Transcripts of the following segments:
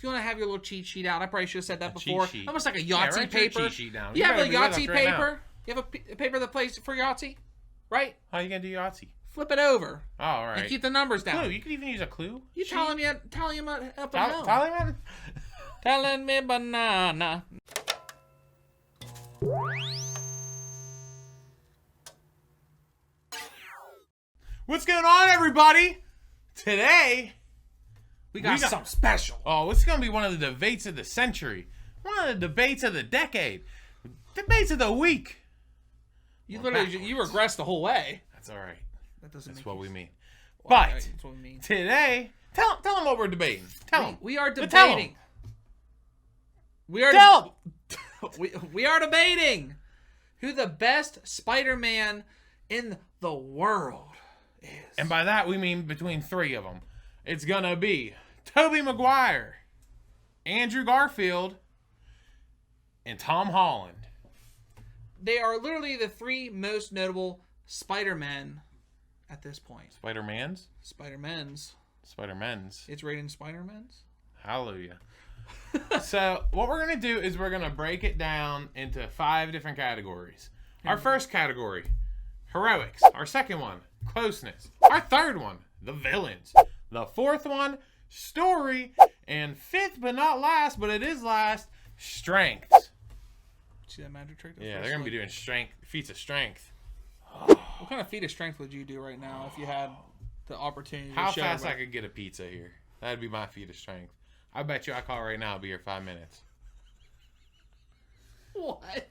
you want to have your little cheat sheet out, I probably should have said that A before. cheat sheet. Almost like a Yeah, Yahtzee write your paper. cheat sheet down. You have a better be with us Yahtzee right now. paper. You have a paper that plays for Yahtzee, right? How are you gonna do Yahtzee? Flip it over. Oh, all right. And keep the numbers down. Clue. You could even use a clue. You sheet. tally him up and down. Tally man. Telling me banana. What's going on, everybody? Today, We got something special. oh, it's gonna be one of the debates of the century, one of the debates of the decade, debates of the week. You We're literally backwards. you regressed the whole way. That's all right. That doesn't That's make what any we sense. mean. Well, But right, that's what we mean. today, tell them what we're debating. Tell them. We are But tell 'em. debating. We are Tell 'em. we are debating who the best Spider-Man in the world is. And by that we mean between three of them. It's gonna be Tobey Maguire, Andrew Garfield, and Tom Holland. They are literally the three most notable Spider-Men at this point. Spider-Mans? Spider-Men's. Spider-Men's. It's rated Spider-Men's. Hallelujah. So what we're gonna do is we're gonna break it down into 5 different categories. Our first category, heroics. Our second one, closeness. Our third one, the villains. The fourth one, story. And fifth but not last, but it is last, strengths. See that magic trick? Yeah, they're gonna be doing feats of strength. What kind of feat of strength would you do right now if you had the opportunity to How show fast I everybody? could get a pizza here. That'd be my feat of strength. I bet you I call right now, I'll be here 5 minutes. What?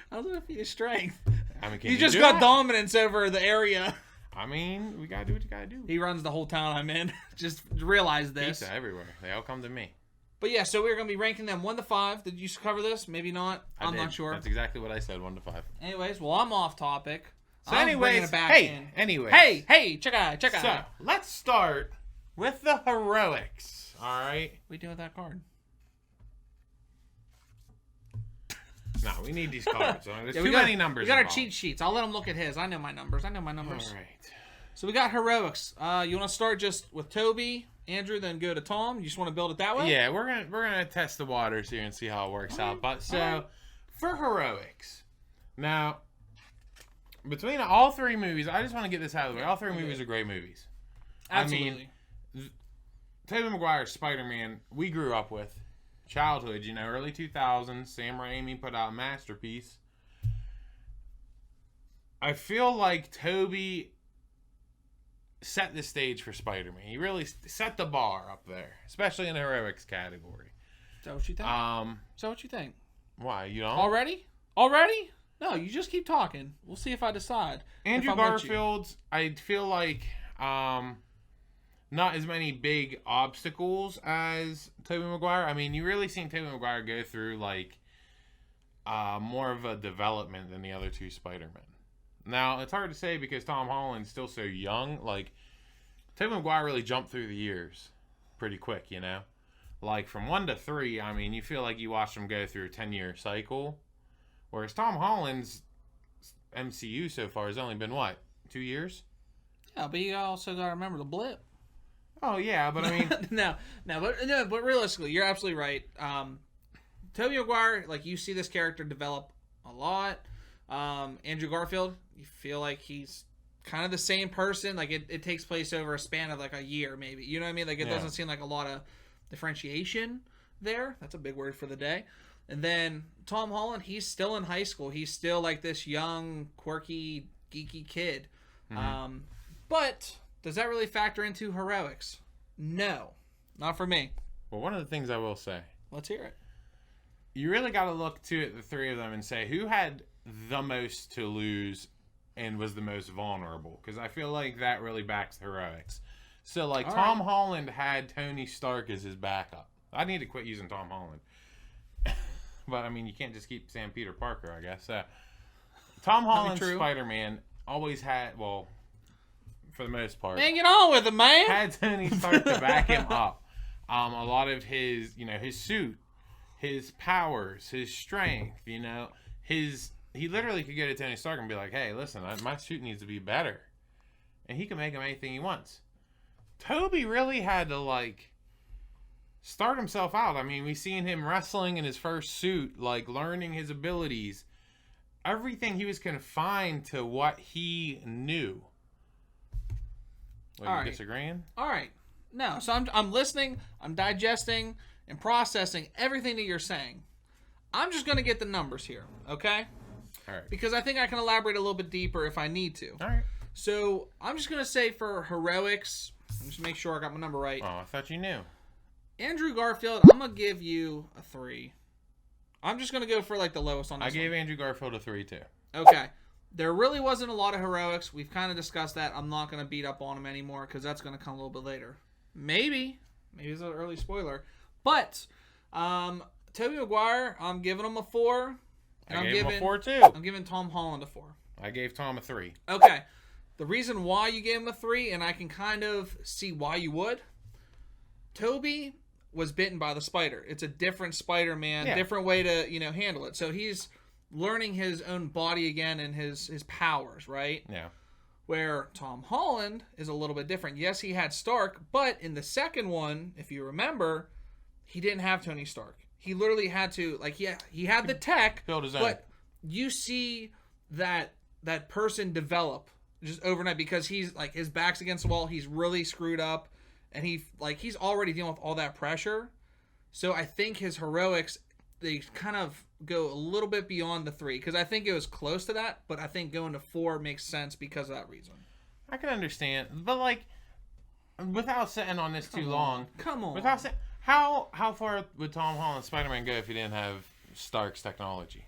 How's that a feat of strength? I mean, can You just do got that? dominance over the area. I mean, we gotta do what you gotta do. He runs the whole town I'm in. Just realize this. Pizza everywhere. They all come to me. But yeah, so we're going to be ranking them 1 to 5. Did you cover this? Maybe not. I I'm did. not sure. That's exactly what I said, 1 to 5. Anyways, well, I'm off topic. So I'm bringing it back in. anyways. Hey, check out. So, let's start with the heroics. All right? What are you doing with that card? No, we need these cards. There's Yeah, too many numbers We got our involved. cheat sheets. I'll let him look at his. I know my numbers. All right. So we got heroics. You want to start just with Toby, Andrew, then go to Tom? You just want to build it that way? Yeah, we're gonna test the waters here and see how it works out. But so for heroics, now between all 3 movies, I just want to get this out of the way. All 3 movies are great movies. Absolutely. I mean, Tobey Maguire's Spider-Man, we grew up with. Childhood, early 2000s. Sam Raimi put out a masterpiece. I feel like Tobey set the stage for Spider-Man. He really set the bar up there, especially in the heroics category. Is that what you think? Is that what you think? Why, you don't? Already? No, you just keep talking. We'll see if I decide. Andrew if I'm with you. Garfield's, I feel like, not as many big obstacles as Tobey Maguire. I mean, you really seen Tobey Maguire go through, like, more of a development than the other 2 Spider-Men. Now, it's hard to say because Tom Holland's still so young. Like, Tobey Maguire really jumped through the years pretty quick, Like, from 1 to 3, I mean, you feel like you watched him go through a 10-year cycle. Whereas Tom Holland's MCU so far has only been, 2 years? Yeah, but you also got to remember the blip. Oh, yeah, but I mean... but realistically, you're absolutely right. Tobey Maguire, like, you see this character develop a lot. Andrew Garfield, you feel like he's kind of the same person. Like, it takes place over a span of, like, a year, maybe. You know what I mean? Like, it doesn't seem like a lot of differentiation there. That's a big word for the day. And then Tom Holland, he's still in high school. He's still, like, this young, quirky, geeky kid. Mm-hmm. But... does that really factor into heroics? No. Not for me. Well, one of the things I will say, Let's hear it. you really got to look to the 3 of them and say who had the most to lose and was the most vulnerable. Because I feel like that really backs the heroics. So, like, All Tom right. Holland had Tony Stark as his backup. I need to quit using Tom Holland. But, I mean, you can't just keep saying Peter Parker, I guess. Tom Holland's true. Spider-Man always had, well... for the most part. Man, get on with it, man. Had Tony Stark to back him up. A lot of his, his suit, his powers, his strength, he literally could go to Tony Stark and be like, hey, listen, my suit needs to be better. And he can make him anything he wants. Toby really had to, like, start himself out. I mean, we've seen him wrestling in his first suit, like learning his abilities. Everything, he was confined to what he knew. Are you disagreeing? All right. No, so I'm listening, I'm digesting, and processing everything that you're saying. I'm just going to get the numbers here, okay? All right. Because I think I can elaborate a little bit deeper if I need to. All right. So I'm just going to say for heroics, just make sure I got my number right. Oh, I thought you knew. Andrew Garfield, I'm going to give you a 3. I'm just going to go for like the lowest on this I gave Andrew Garfield a 3 too. Okay. There really wasn't a lot of heroics. We've kind of discussed that. I'm not going to beat up on him anymore because that's going to come a little bit later. Maybe it's an early spoiler. But Tobey Maguire, I'm giving him a 4. And I gave him a 4 too. I'm giving Tom Holland a 4. I gave Tom a 3. Okay. The reason why you gave him a 3, and I can kind of see why you would. Tobey was bitten by the spider. It's a different Spider-Man, different way to, handle it. So he's learning his own body again and his powers, right? Yeah. Where Tom Holland is a little bit different. Yes, he had Stark, but in the second one, if you remember, he didn't have Tony Stark. He literally had to, he had the tech, build his own. But you see that person develop just overnight because he's, his back's against the wall. He's really screwed up. And he's already dealing with all that pressure. So I think his heroics, they kind of go a little bit beyond the 3. Because I think it was close to that. But I think going to 4 makes sense because of that reason. I can understand. But, without sitting on this too long. Come on. Without how far would Tom Holland Spider-Man go if he didn't have Stark's technology?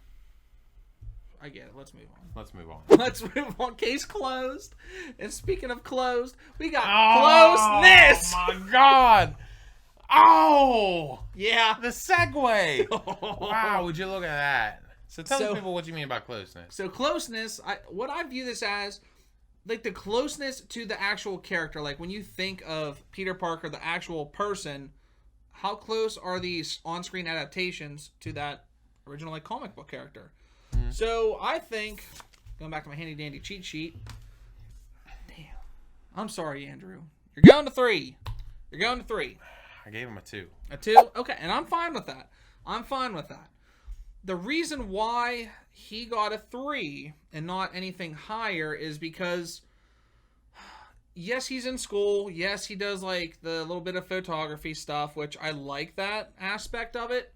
I get it. Let's move on. Let's move on. Let's move on. Case closed. And speaking of closed, we got closeness. Oh, my God. Oh. Yeah. The segue. Wow, would you look at that? So tell the people what you mean by closeness. So closeness, what I view this as, the closeness to the actual character. Like, when you think of Peter Parker, the actual person, how close are these on-screen adaptations to that original, comic book character? So I think, going back to my handy dandy cheat sheet, damn, I'm sorry, Andrew. You're going to 3. I gave him a 2. A 2? Okay, and I'm fine with that. The reason why he got a 3 and not anything higher is because, yes, he's in school. Yes, he does the little bit of photography stuff, which I like that aspect of it.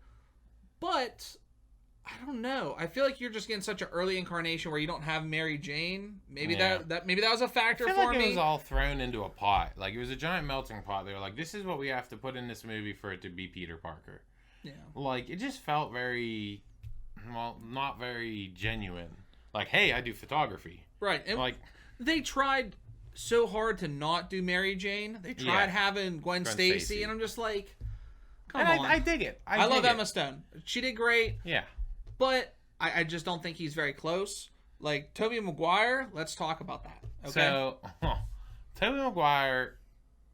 But I don't know. I feel like you're just getting such an early incarnation where you don't have Mary Jane. Maybe that was a factor for me. It was all thrown into a pot. It was a giant melting pot. They were like, this is what we have to put in this movie for it to be Peter Parker. Yeah. It just felt very, not very genuine. Hey, I do photography. Right. And they tried so hard to not do Mary Jane. They tried having Gwen Stacy, and I'm just like, come on. I dig it. I love Emma Stone. She did great. Yeah. But I just don't think he's very close. Tobey Maguire, let's talk about that. Okay? So, Tobey Maguire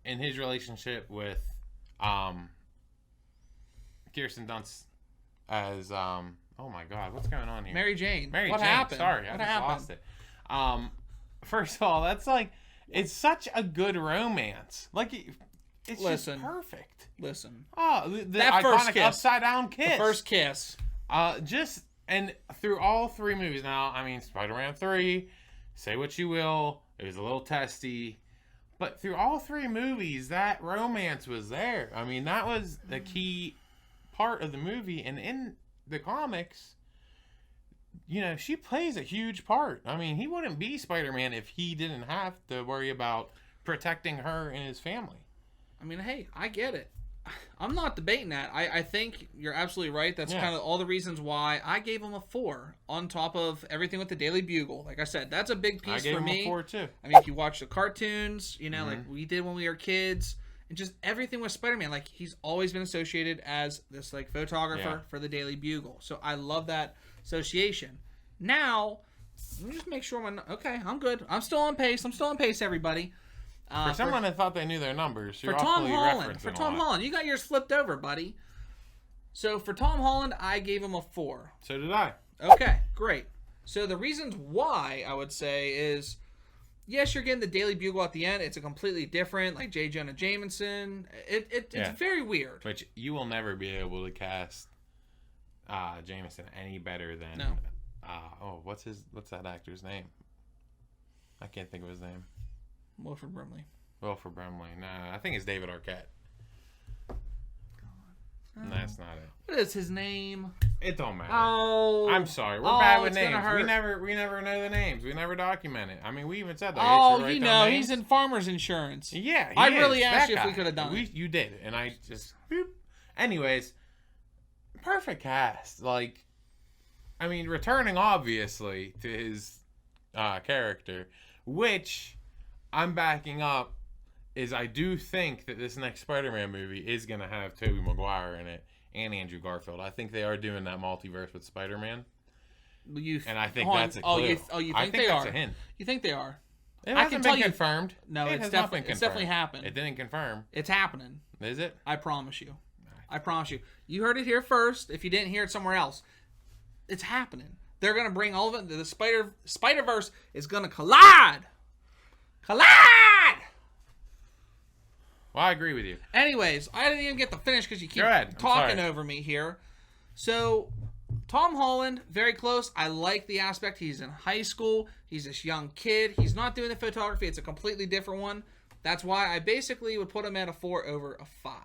in his relationship with Kirsten Dunst as, oh my God, what's going on here? Mary Jane. What happened? Sorry, I just lost it. First of all, that's it's such a good romance. It's just perfect. Listen. Oh, that first iconic kiss. upside down kiss. The first kiss. And through all 3 movies now, I mean, Spider-Man 3, say what you will, it was a little testy, but through all 3 movies, that romance was there. I mean, that was the key part of the movie, and in the comics, she plays a huge part. I mean, he wouldn't be Spider-Man if he didn't have to worry about protecting her and his family. I mean, hey, I get it. I'm not debating that. I think you're absolutely right. That's kind of all the reasons why I gave him a 4 on top of everything with the Daily Bugle. Like I said, that's a big piece for me. I gave him a 4 too. I mean, if you watch the cartoons, like we did when we were kids, and just everything with Spider-Man, he's always been associated as this photographer for the Daily Bugle. So I love that association. Now, let me just make sure I'm good. I'm still on pace, everybody. For someone that thought they knew their numbers, you're For Tom Holland, you got yours flipped over, buddy. So for Tom Holland, I gave him a 4. So did I. Okay, great. So the reasons why I would say is, yes, you're getting the Daily Bugle at the end. It's a completely different, like J. Jonah Jameson. It's very weird. Which you will never be able to cast Jameson any better than. No. What's that actor's name? I can't think of his name. Wilford Brimley. Wilford Brimley. No, I think it's David Arquette. No, that's not it. What is his name? It don't matter. Oh, I'm sorry. We're bad with it's gonna names. hurt. We never know the names. We never document it. I mean, we even said that. Oh, you know, he's in Farmers Insurance. Yeah, I really asked you if we could have done it. You did, and I just. Boop. Anyways, perfect cast. Like, I mean, returning obviously to his character, which I'm backing up. Is I do think that this next Spider-Man movie is going to have Tobey Maguire in it and Andrew Garfield. I think they are doing that multiverse with Spider-Man. And I think that's a clue. You think they that's are? A hint. You think they are? It hasn't been confirmed. No, it's definitely happened. It didn't confirm. It's happening. Is it? I promise you. I promise you. You heard it here first. If you didn't hear it somewhere else, it's happening. They're going to bring all of it. The Spider-Verse is going to collide. Well, I agree with you. Anyways, I didn't even get to finish because you keep talking over me here. So, Tom Holland, very close. I like the aspect. He's in high school. He's this young kid. He's not doing the photography. It's a completely different one. That's why I basically would put him at a 4 over a 5.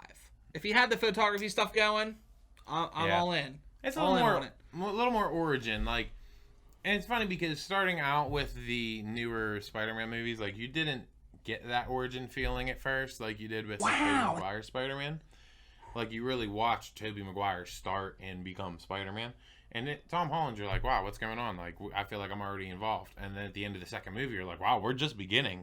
If he had the photography stuff going, I'm all in. It's a little more origin. Like, and it's funny because starting out with the newer Spider-Man movies, like, you didn't get that origin feeling at first like you did with Tobey Maguire Spider-Man. Like, you really watched Tobey Maguire start and become Spider-Man. And Tom Holland, you're like, wow, what's going on? Like, I feel like I'm already involved. And then at the end of the second movie, you're like, wow, we're just beginning.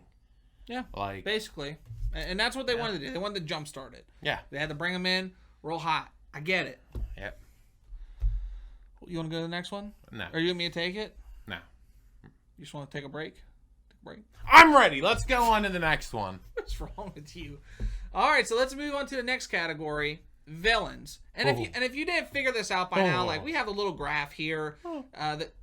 Yeah, like basically. And that's what they wanted to do. They wanted to jumpstart it. Yeah. They had to bring him in real hot. I get it. Yep. You want to go to the next one? No. Or you want me to take it? No. You just want to take a break? I'm ready. Let's go on to the next one. What's wrong with you? All right, so let's move on to the next category, villains. And if you didn't figure this out by now, like, we have a little graph here that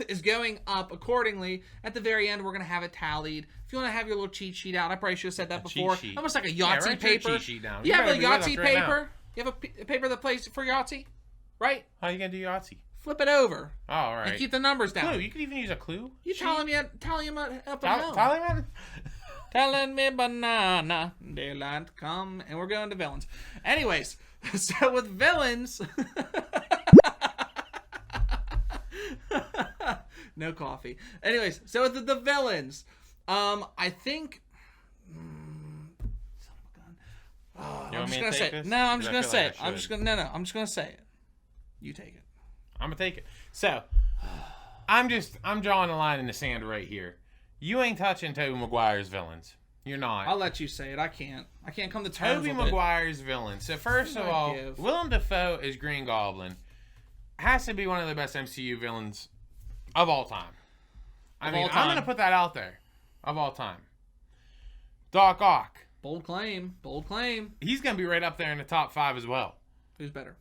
is going up accordingly. At the very end, we're gonna have it tallied. If you want to have your little cheat sheet out, I probably should have said that before. Almost like a Yahtzee paper. Cheat sheet down. You have a Yahtzee paper. You have a paper that plays for Yahtzee, right? How are you gonna do Yahtzee? Flip it over. Oh, all right. And keep the numbers down. Clue. You could even use a clue. You tally me up and down. Tallyman? Telling me banana, daylight come, and we're going to villains. Anyways, so with villains, no coffee. Anyways, so with the villains, I think. I'm just gonna say it. No, I'm just gonna say it. I'm just gonna say it. You take it. I'm gonna take it. So, I'm drawing a line in the sand right here. You ain't touching Tobey Maguire's villains. You're not. I'll let you say it. I can't come to terms with Tobey Maguire's villains. So first of all, Willem Dafoe as Green Goblin has to be one of the best MCU villains of all time. I'm gonna put that out there. Of all time. Doc Ock. Bold claim. He's gonna be right up there in the top 5 as well. Who's better?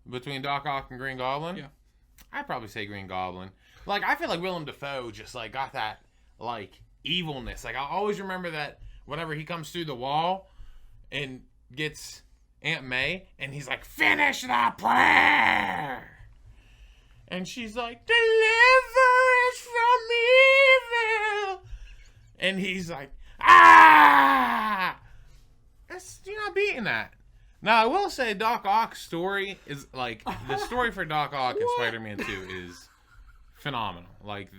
Between Doc Ock and Green Goblin? Yeah. I'd probably say Green Goblin. Like, I feel like Willem Dafoe just, like, got that, like, evilness. Like, I always remember that whenever he comes through the wall and gets Aunt May, and he's like, finish the prayer! And she's like, deliver us from evil! And he's like, ah! You're not beating that. Now, I will say Doc Ock's story is, like, the story for Doc Ock in Spider-Man 2 is phenomenal. Like,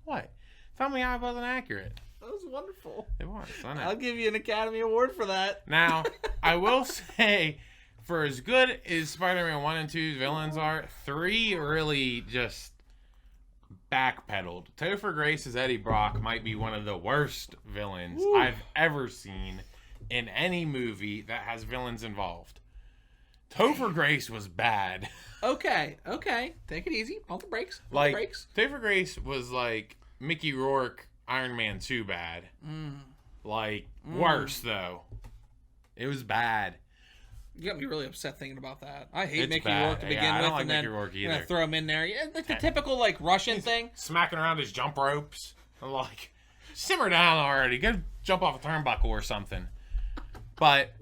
what? Tell me I wasn't accurate. That was wonderful. It was. I know. I'll give you an Academy Award for that. Now, I will say, for as good as Spider-Man 1 and 2's villains are, 3 really just backpedaled. Topher Grace as Eddie Brock might be one of the worst villains I've ever seen in any movie that has villains involved. Topher Grace was bad. Okay. Take it easy. Pump the brakes. Topher Grace was like Mickey Rourke, Iron Man 2 bad. Worse, though. It was bad. You got me really upset thinking about that. I hate Mickey bad. Rourke to begin with. I don't like and Mickey then Rourke either. I'm going to throw him in there. Yeah, like the typical, like, Russian thing. Smacking around his jump ropes. Simmer down already. Go jump off a turnbuckle or something. But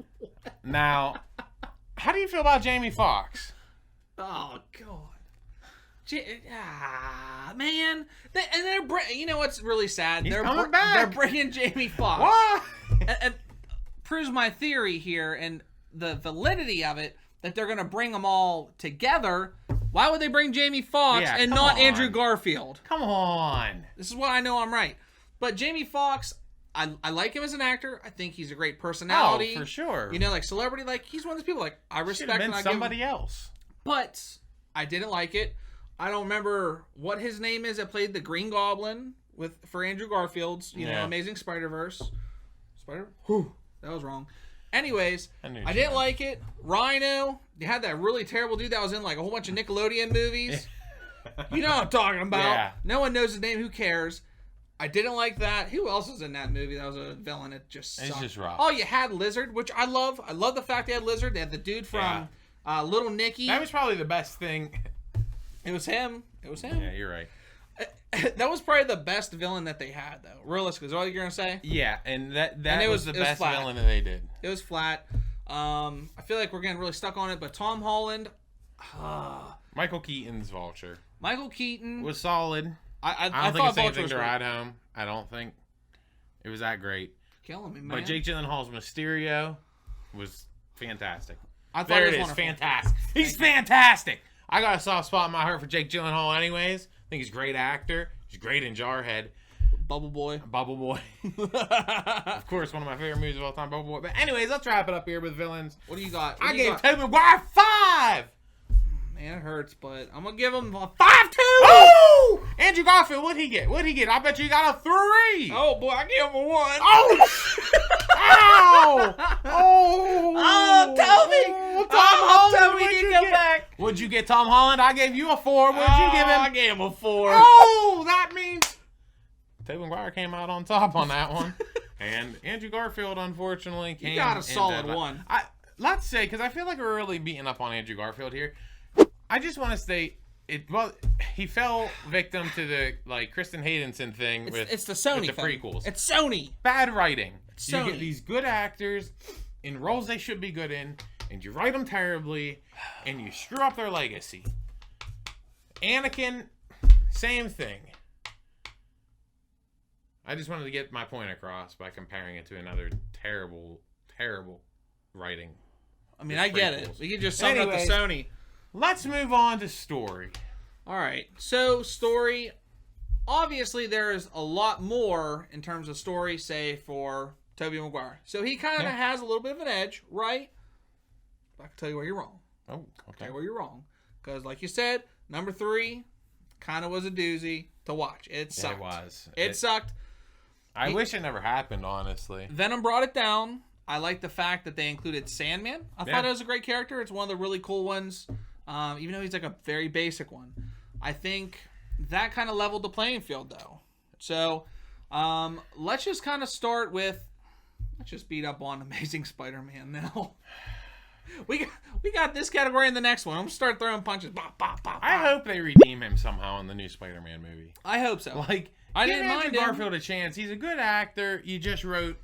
now, how do you feel about Jamie Foxx? Oh God, man! You know what's really sad? He's coming back. They're bringing Jamie Foxx. What? And proves my theory here and the validity of it that they're gonna bring them all together. Why would they bring Jamie Foxx and not Andrew Garfield? Come on. This is why I know I'm right. But Jamie Foxx, I like him as an actor. I think he's a great personality. Oh, for sure. You know, like celebrity, like he's one of those people like I respect. Should have been somebody else. But I didn't like it. I don't remember what his name is that played the Green Goblin for Andrew Garfield's, you know, Amazing Spider-Verse. That was wrong. Anyways, I didn't like it. Rhino, you had that really terrible dude that was in like a whole bunch of Nickelodeon movies. You know what I'm talking about. Yeah. No one knows his name. Who cares? I didn't like that. Who else was in that movie? That was a villain. It just sucked. It's just rough. Oh, you had Lizard, which I love. I love the fact they had Lizard. They had the dude from Little Nicky. That was probably the best thing. It was him. Yeah, you're right. That was probably the best villain that they had, though. Realistically, is that what you're gonna say? Yeah, and that was the best flat. villain that they did. It was flat. I feel like we're getting really stuck on it, but Tom Holland, Michael Keaton's Vulture Michael Keaton was solid. I don't think thought it's Vulture anything was to great. ride home. I don't think it was that great. Killing me, man. But Jake Gyllenhaal's Mysterio was fantastic. I thought There it it was is, wonderful. fantastic. He's fantastic. I got a soft spot in my heart for Jake Gyllenhaal anyways. I think he's a great actor. He's great in Jarhead. Bubble Boy. Bubble Boy. Of course, one of my favorite movies of all time, Bubble Boy. But anyways, let's wrap it up here with villains. What do you got? I gave Tobey Maguire 5! Man, it hurts, but I'm gonna give him a 5-2. Oh! Andrew Garfield, what'd he get? I bet you got a 3! Oh boy, I gave him a 1. Oh! Ow! Oh, Toby! Tom Holland, Toby what'd did you go get? back. What'd you get, Tom Holland? I gave you a 4. What'd you give him? I gave him a 4. Oh, that means Tobey Maguire came out on top on that one. And Andrew Garfield, unfortunately, came You got a in solid dead. 1. Let's say, because I feel like we're really beating up on Andrew Garfield here. I just want to state, he fell victim to the Kristen Haydenson thing It's the Sony with the thing. prequels. It's Sony. Bad writing. Sony. You get these good actors in roles they should be good in, and you write them terribly, and you screw up their legacy. Anakin, same thing. I just wanted to get my point across by comparing it to another terrible, terrible writing. I mean, I get it. We can just sum it up to Sony. Let's move on to story. All right. So, story. Obviously, there is a lot more in terms of story, say, for Tobey Maguire. So, he kind of has a little bit of an edge, right? I can tell you where you're wrong. Oh, okay. I'll tell you where you're wrong. Because, like you said, number 3 kind of was a doozy to watch. It sucked. It was. It sucked. I wish it never happened, honestly. Venom brought it down. I like the fact that they included Sandman. I thought it was a great character. It's one of the really cool ones, even though he's like a very basic one. I think that kind of leveled the playing field, though. So let's just kind of start with, let's just beat up on Amazing Spider-Man now. We got this category in the next one. I'm going to start throwing punches. Bop, bop, bop, bop. I hope they redeem him somehow in the new Spider-Man movie. I hope so. I didn't mind Andrew him. Garfield a chance. He's a good actor. You just wrote...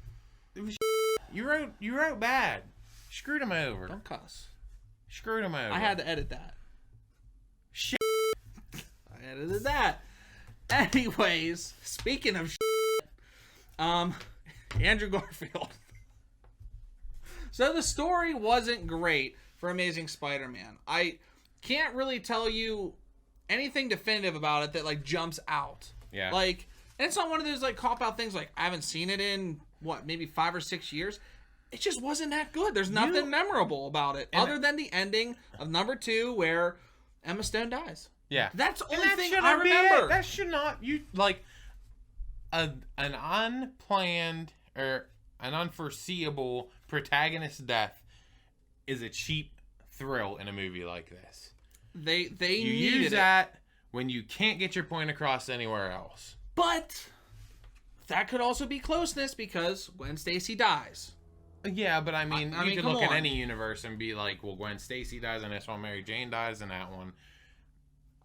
You wrote bad. Screwed him over. Don't cuss. Screwed him over. I had to edit that. Shit. I edited that. Anyways, speaking of Andrew Garfield. So the story wasn't great for Amazing Spider-Man. I can't really tell you anything definitive about it that jumps out. Yeah. And it's not one of those cop-out things I haven't seen it in maybe 5 or 6 years. It just wasn't that good. There's nothing memorable about it other than the ending of number 2 where Emma Stone dies. Yeah. That's the only thing I remember. That should not... an unplanned or an unforeseeable protagonist death is a cheap thrill in a movie like this. They you use that when you can't get your point across anywhere else. But that could also be closeness because Gwen Stacy dies. Yeah, but I mean, you could come look at on. any universe and be like, well, Gwen Stacy dies in this one, Mary Jane dies in that one.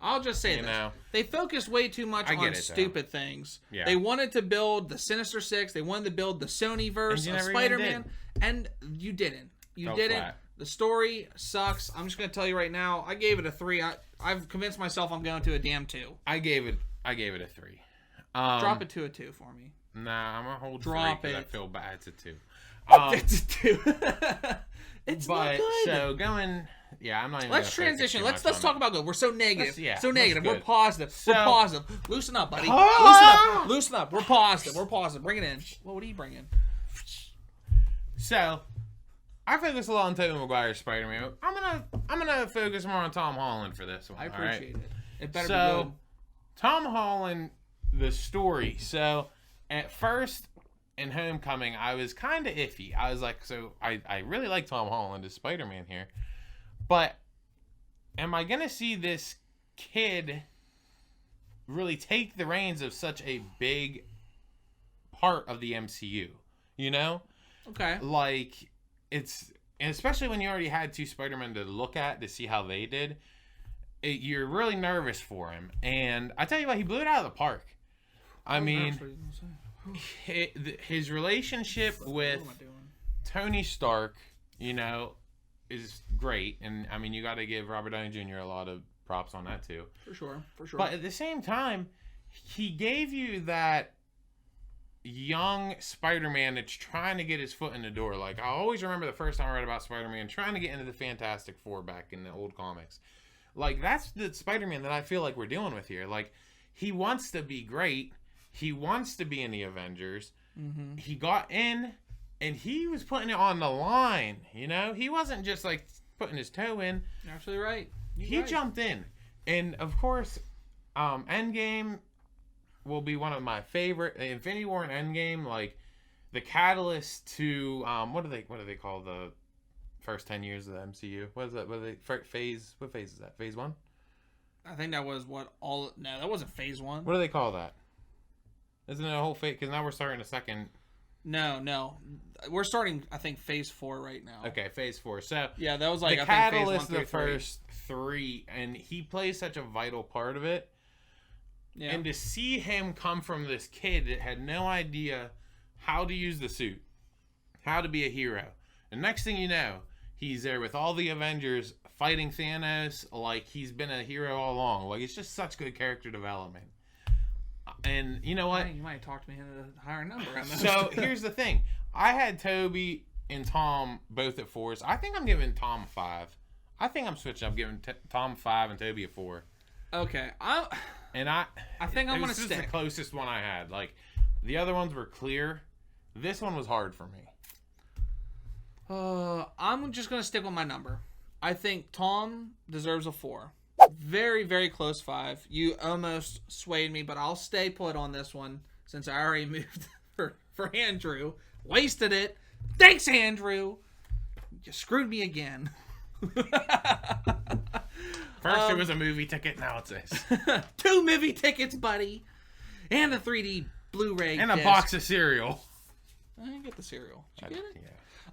I'll just say You this. know? They focused way too much on stupid things. Yeah. They wanted to build the Sinister Six. They wanted to build the Sony-verse of Spider-Man. And you didn't. You didn't. Flat. The story sucks. I'm just going to tell you right now. I gave it a 3. I've convinced myself I'm going to a damn 2. I gave it a 3. Drop it to a 2 for me. Nah, I'm going to hold Drop 3 because it. I feel bad. It's a 2. It's a 2. It's not good. So going... Yeah, I'm not even. Let's transition. Let's talk about good. We're so negative. So negative. We're good. positive. So, we're positive. Loosen up, buddy. Oh! Loosen up. We're positive. We're positive. Bring it in. What do you bring in? So, I focus a lot on Tobey Maguire's Spider-Man. I'm gonna focus more on Tom Holland for this one. I appreciate it. It better be good. Tom Holland, the story. So, at first in Homecoming, I was kind of iffy. I was like, I really like Tom Holland as Spider-Man here. But am I going to see this kid really take the reins of such a big part of the MCU? You know? Okay. Like, and especially when you already had 2 Spider-Men to look at to see how they did, you're really nervous for him. And I tell you what, he blew it out of the park. I mean, his relationship with Tony Stark, you know, is great, and I mean you got to give Robert Downey Jr. a lot of props on that too. For sure. But at the same time, he gave you that young Spider-Man that's trying to get his foot in the door. Like, I always remember the first time I read about Spider-Man trying to get into the Fantastic Four back in the old comics. Like, that's the Spider-Man that I feel like we're dealing with here. Like, he wants to be great. He wants to be in the Avengers. Mm-hmm. He got in. And he was putting it on the line, you know? He wasn't just, like, putting his toe in. You're absolutely right. He jumped in. And, of course, Endgame will be one of my favorite. Infinity War and Endgame, like, the catalyst to, what do they call the first 10 years of the MCU? What is that? What phase is that? Phase 1? I think that was no, that wasn't phase 1. What do they call that? Isn't it a whole phase? Because now we're starting a second... No. We're starting, I think, phase 4 right now. Okay, phase 4. So yeah, that was like the catalyst, the first 3, and he plays such a vital part of it. Yeah. And to see him come from this kid that had no idea how to use the suit, how to be a hero, and next thing you know, he's there with all the Avengers fighting Thanos like he's been a hero all along. Like, it's just such good character development. And you know what? You might have talked me into a higher number on that. So here's the thing. I had Toby and Tom both at 4s. I think I'm giving Tom 5. I think I'm switching up, giving Tom 5 and Toby a 4. Okay. I think I'm going to stick. This is the closest one I had. Like, the other ones were clear. This one was hard for me. I'm just going to stick with my number. I think Tom deserves a 4. Very, very close 5. You almost swayed me, but I'll stay put on this one since I already moved for Andrew. Wasted it. Thanks, Andrew. You screwed me again. First it was a movie ticket, now it's this. 2 movie tickets, buddy. And a 3D Blu-ray and disc. A box of cereal. I didn't get the cereal. Did you get it?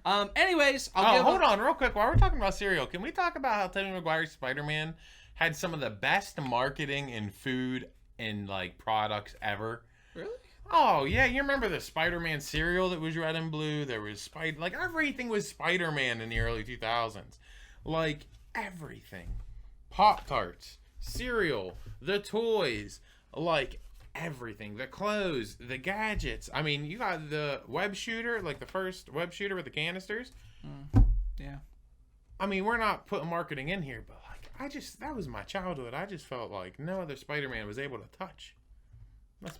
Yeah. Anyways, hold on real quick. While we're talking about cereal, can we talk about how Tobey Maguire's Spider-Man had some of the best marketing in food and, like, products ever? Really? Oh, yeah. You remember the Spider-Man cereal that was red and blue? There was like, everything was Spider-Man in the early 2000s. Like, everything. Pop-Tarts, cereal, the toys, like, everything. The clothes, the gadgets. I mean, you got the web shooter, like the first web shooter with the canisters. Yeah. I mean, we're not putting marketing in here, but, like, that was my childhood. I just felt like no other Spider-Man was able to touch.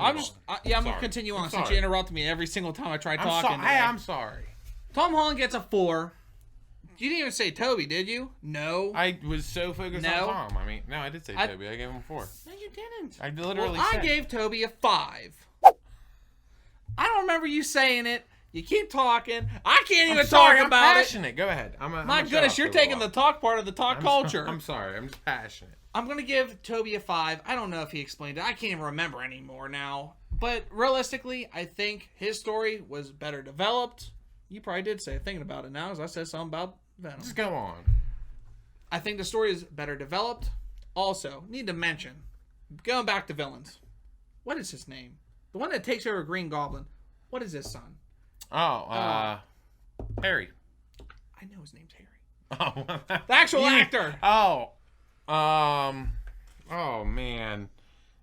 I'm going to continue on since you interrupt me every single time I try talking. I'm sorry. Tom Holland gets a 4. You didn't even say Toby, did you? No. I was so focused on Tom. I mean, no, I did say Toby. I gave him a 4. No, you didn't. I literally said. I gave Toby a 5. I don't remember you saying it. You keep talking. I can't even talk about it. I'm passionate. Go ahead. My goodness, you're taking the talk part of the talk culture. I'm sorry. I'm just passionate. I'm going to give Toby a 5. I don't know if he explained it. I can't even remember anymore now. But realistically, I think his story was better developed. You probably did say thinking about it now, as I said something about Venom. Just go on. I think the story is better developed. Also, need to mention, going back to villains, what is his name? The one that takes over Green Goblin. What is his son? Harry. I know his name's Harry. Oh, The actual actor. Oh, man.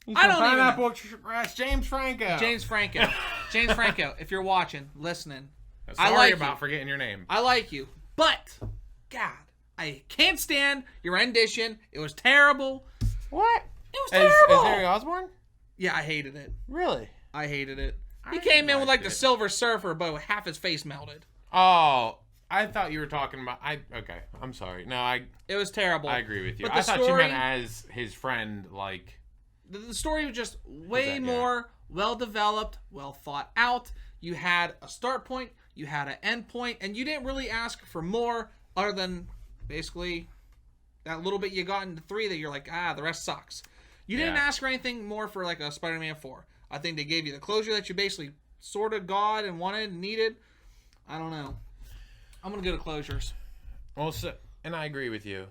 He's I don't even Pineapple Express. James Franco. James Franco. James Franco, if you're watching, listening, Sorry I like about you. forgetting your name. I like you. But, God, I can't stand your rendition. It was terrible. What? It was terrible. As Harry Osborn? Yeah, I hated it. Really? I hated it. He I came in with like liked the it. Silver Surfer, but with half his face melted. Oh, I thought you were talking about. Okay, I'm sorry. No, It was terrible. I agree with you. But I the thought you story- meant as his friend, like. The story was just way that, yeah. more well developed, well thought out. You had a start point, you had an end point, and you didn't really ask for more other than basically that little bit you got into 3 that you're like, the rest sucks. You didn't Yeah. ask for anything more for like a Spider-Man 4. I think they gave you the closure that you basically sort of got and wanted and needed. I don't know. I'm going to go to closures. Well, and I agree with you.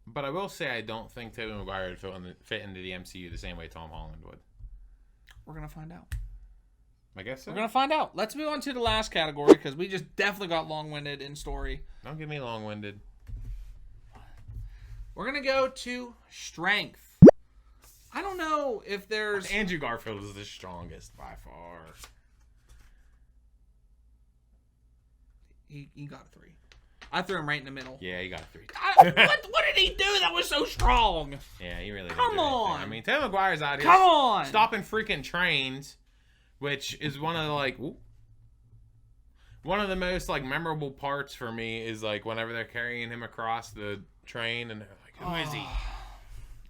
But I will say I don't think Tobey Maguire would fit into the MCU the same way Tom Holland would. We're going to find out. I guess so. We're going to find out. Let's move on to the last category because we just definitely got long-winded in story. Don't get me long-winded. We're going to go to strength. I don't know if there's... Andrew Garfield is the strongest by far. He got a 3. I threw him right in the middle. Yeah, he got a 3. What did he do that was so strong? Yeah, he really didn't Come do anything. on. I mean, Tobey Maguire's out here Come on. stopping freaking trains, which is one of the, one of the most, memorable parts for me is, whenever they're carrying him across the train and they're like, who is he?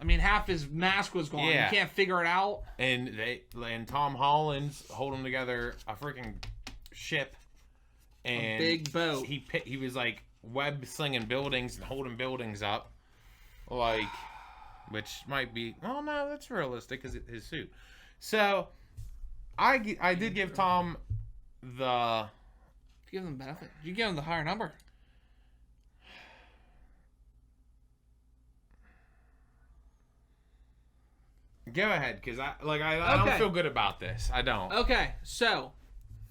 I mean, half his mask was gone. Yeah. You can't figure it out. And Tom Holland's holding together a freaking ship. And big boat. He was web slinging buildings and holding buildings up, which might be. Oh no, that's realistic because his suit. So, I did give Tom the. Give him benefit. You give him the higher number. Go ahead, because I don't feel good about this. I don't. Okay, so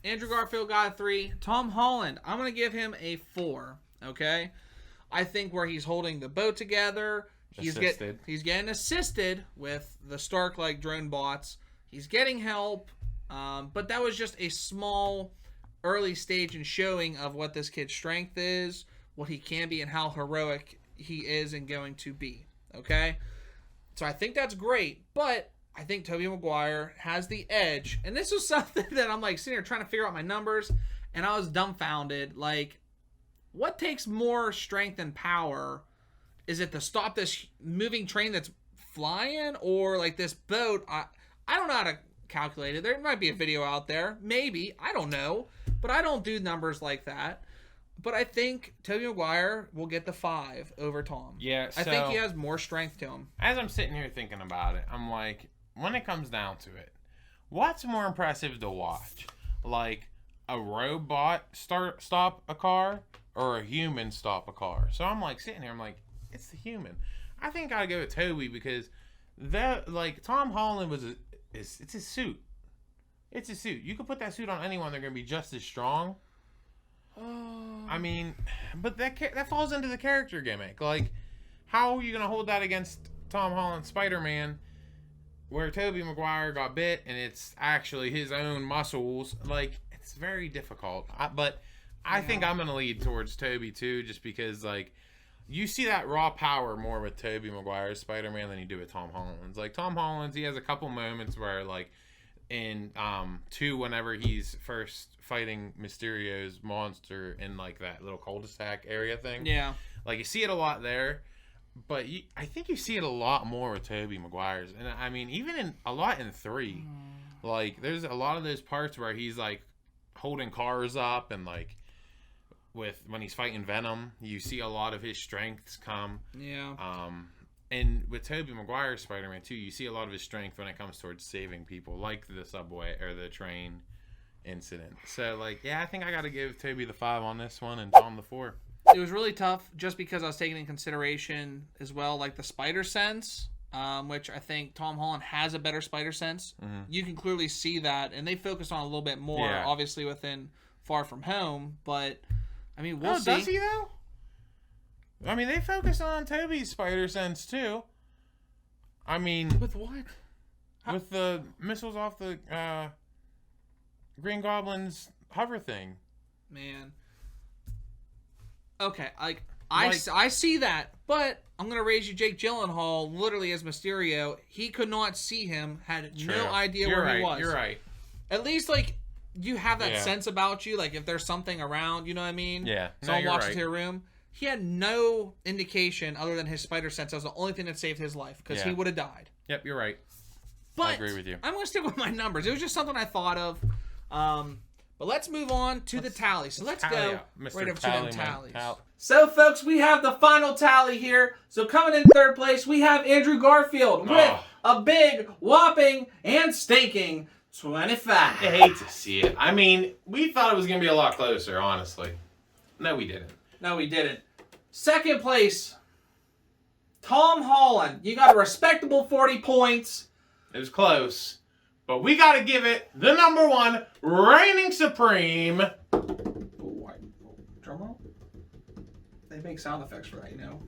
Andrew Garfield got a 3. Tom Holland, I'm gonna give him a 4. Okay, I think where he's holding the boat together, he's getting assisted with the Stark drone bots. He's getting help, but that was just a small early stage in showing of what this kid's strength is, what he can be, and how heroic he is and going to be. Okay. So I think that's great, but I think Tobey Maguire has the edge. And this was something that I'm sitting here trying to figure out my numbers, and I was dumbfounded. What takes more strength and power? Is it to stop this moving train that's flying, or this boat? I don't know how to calculate it. There might be a video out there. Maybe. I don't know. But I don't do numbers like that. But I think Tobey Maguire will get the 5 over Tom. Yeah, I think he has more strength to him. As I'm sitting here thinking about it, I'm when it comes down to it, what's more impressive to watch? A robot stop a car or a human stop a car? So I'm sitting here, it's the human. I think I'd go with Toby because Tom Holland it's his suit. It's his suit. You could put that suit on anyone, they're going to be just as strong. I mean, but that falls into the character gimmick. How are you going to hold that against Tom Holland's Spider-Man where Tobey Maguire got bit and it's actually his own muscles? It's very difficult. I think I'm going to lead towards Tobey too, just because, you see that raw power more with Tobey Maguire's Spider-Man than you do with Tom Holland's. Tom Holland's, he has a couple moments where, in 2, whenever he's first fighting Mysterio's monster in that little cul-de-sac area thing. Yeah. You see it a lot there, but I think you see it a lot more with Tobey Maguire's. And I mean, even a lot in 3. There's a lot of those parts where he's holding cars up and when he's fighting Venom, you see a lot of his strengths come. Yeah. And with Tobey Maguire's Spider-Man 2, you see a lot of his strength when it comes towards saving people, like the subway or the train incident. So, I think I got to give Tobey the 5 on this one and Tom the 4. It was really tough just because I was taking in consideration as well, like the spider sense, which I think Tom Holland has a better spider sense. Mm-hmm. You can clearly see that, and they focus on a little bit more, obviously, within Far From Home. But, I mean, we'll see. Does he, though? I mean, they focus on Tobey's spider sense, too. I mean... With what? With the missiles off the Green Goblin's hover thing. Man. Okay, I see that, but I'm going to raise you Jake Gyllenhaal literally as Mysterio. He could not see him, had no idea where he was. You're right. At least, like, you have that sense about you, like, if there's something around, you know what I mean? Yeah. Someone walks into your room. He had no indication other than his spider sense. That was the only thing that saved his life, because he would have died. Yep, you're right. But I agree with you. I'm going to stick with my numbers. It was just something I thought of. But let's move on to the tally. So let's go right over to them tallies. So, folks, we have the final tally here. So coming in third place, we have Andrew Garfield with a big, whopping, and stinking 25. I hate to see it. I mean, we thought it was going to be a lot closer, honestly. No, we didn't. No, we didn't. Second place, Tom Holland. You got a respectable 40 points. It was close. But we got to give it the number one, reigning supreme. Drum roll? They make sound effects for that, you know.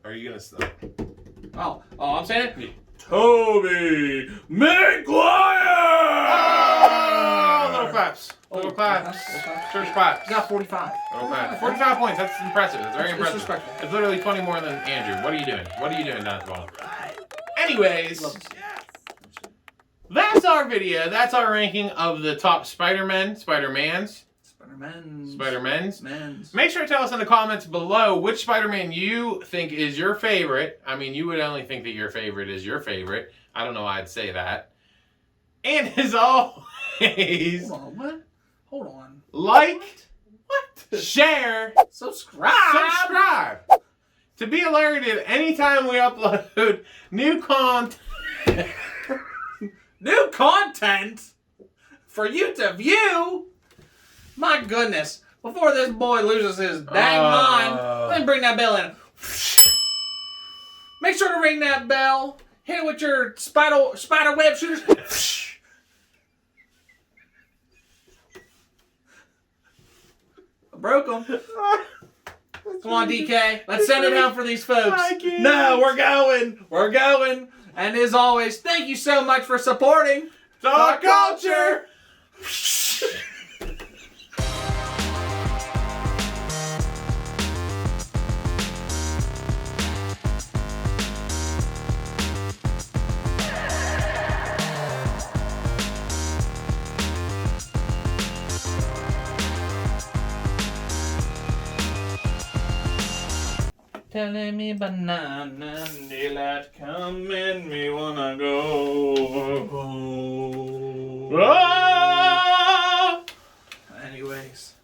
Are you going to stop? Oh, I'm saying it? Yeah. Tobey Maguire! Oh, little claps. Little claps. Church claps. You got 45. Okay. 45 points. That's impressive. That's very impressive. Disrespectful. It's literally 20 more than Andrew. What are you doing? What are you doing down at the bottom? Anyways, that's our video. That's our ranking of the top Spider-Mans. Make sure to tell us in the comments below which Spider-Man you think is your favorite. I mean, you would only think that your favorite is your favorite. I don't know why I'd say that. And as always... Hold on. Like, share, subscribe to be alerted anytime we upload new content. New content for you to view? My goodness. Before this boy loses his dang mind, let me bring that bell in. Make sure to ring that bell. Hit it with your spider web shooters. I broke them. Come on, DK. Let's send it out for these folks. No, we're going. We're going. And as always, thank you so much for supporting Dog Culture. Telling me banana, daylight come and me wanna go.